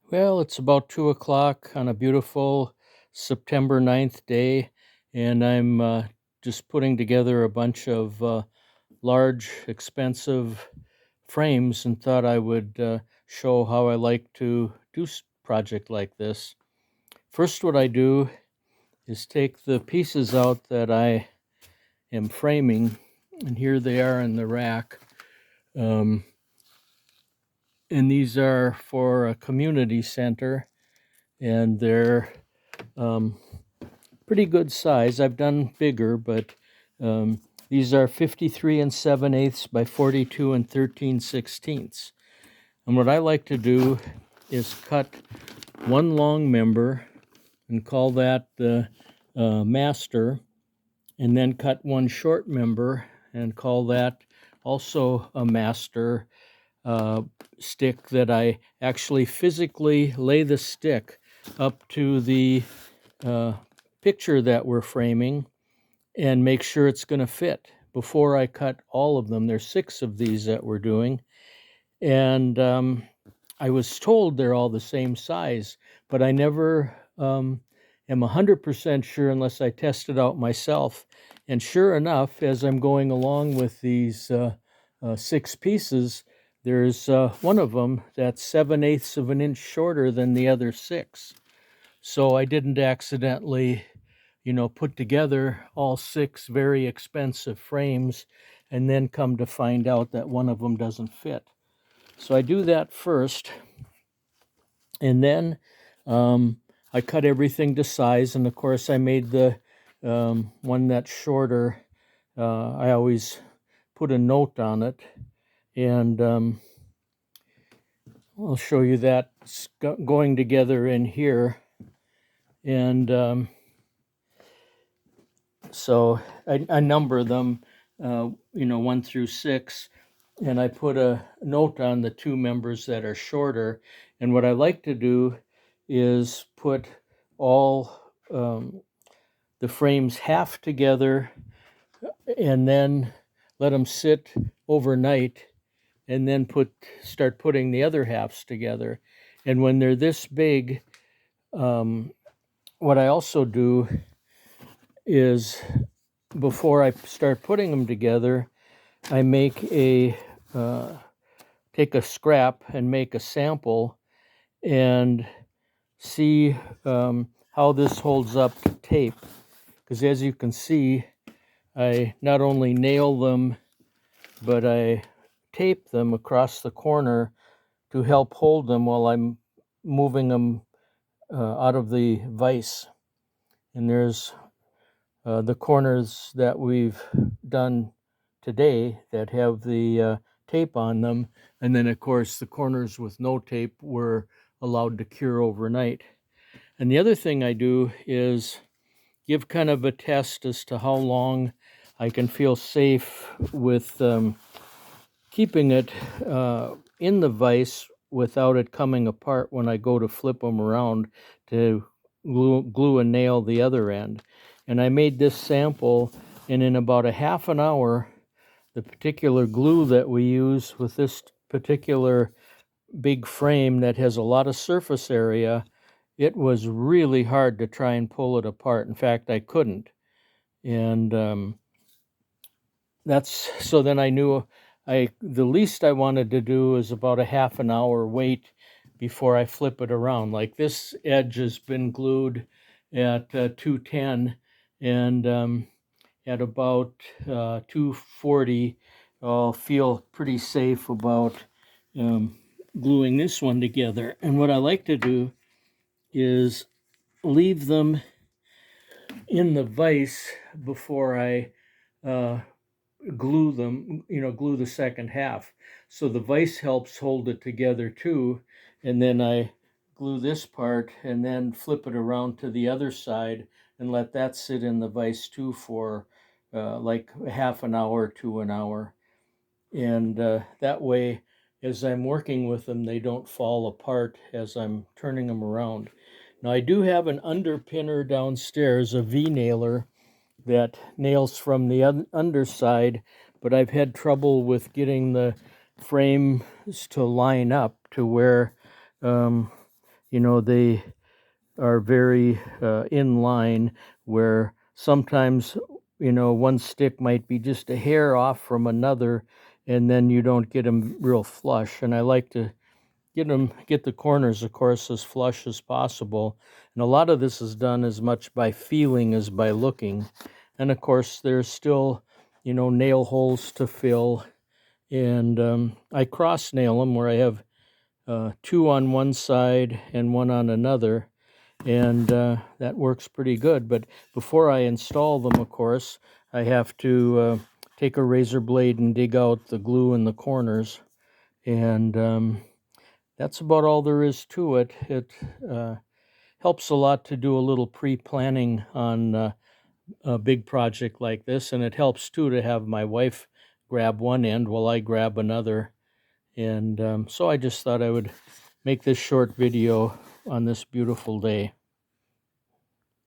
Well, it's about 2 o'clock on a beautiful September 9th day, and I'm just putting together a bunch of large, expensive frames and thought I would show how I like to do project like this. First, what I do is take the pieces out that I am framing, and here they are in the rack. Um, and these are for a community center, and they're um, pretty good size. I've done bigger, but um, these are 53 and 7/8 by 42 and 13/16. And what I like to do is cut one long member and call that the master, and then cut one short member and call that also a master uh, stick that I actually physically lay the stick up to the uh, picture that we're framing and make sure it's going to fit before I cut all of them. There's 6 of these that we're doing, and I was told they're all the same size, but I never am 100% sure unless I test it out myself. And sure enough, as I'm going along with these 6 pieces, there's one of them that's 7/8 of an inch shorter than the other 6. So I didn't accidentally, put together all 6 very expensive frames and then come to find out that one of them doesn't fit. So I do that first, and then I cut everything to size. And of course, I made the one that's shorter. I always put a note on it, and I'll show you that going together in here. And so I number them, 1 through 6, and I put a note on the 2 members that are shorter. And what I like to do is put all the frames half together and then let them sit overnight, and then start putting the other halves together. And when they're this big, what I also do is, before I start putting them together, I take a scrap and make a sample and see how this holds up to tape. Because as you can see, I not only nail them, but I tape them across the corner to help hold them while I'm moving them out of the vise. And there's the corners that we've done today that have the tape on them. And then, of course, the corners with no tape were allowed to cure overnight. And the other thing I do is give kind of a test as to how long I can feel safe with keeping it in the vise without it coming apart when I go to flip them around to glue a nail the other end. And I made this sample, and in about a half an hour, the particular glue that we use with this particular big frame that has a lot of surface area, it was really hard to try and pull it apart. In fact, I couldn't. And so then I knew the least I wanted to do is about a half an hour wait before I flip it around. Like, this edge has been glued at 210, and at about 240, I'll feel pretty safe about gluing this one together. And what I like to do is leave them in the vise before I glue them, glue the second half. So the vise helps hold it together too. And then I glue this part and then flip it around to the other side and let that sit in the vise too for like half an hour to an hour. And that way, as I'm working with them, they don't fall apart as I'm turning them around. Now, I do have an underpinner downstairs, a V-nailer, that nails from the underside, but I've had trouble with getting the frames to line up to where they are very in line, where sometimes, one stick might be just a hair off from another, and then you don't get them real flush. And I like to get the corners, of course, as flush as possible. And a lot of this is done as much by feeling as by looking. And of course, there's still, nail holes to fill. And I cross nail them, where I have two on one side and one on another, and that works pretty good. But before I install them, of course, I have to take a razor blade and dig out the glue in the corners, and that's about all there is to it. It helps a lot to do a little pre-planning on a big project like this, and it helps too to have my wife grab one end while I grab another. And so I just thought I would make this short video on this beautiful day.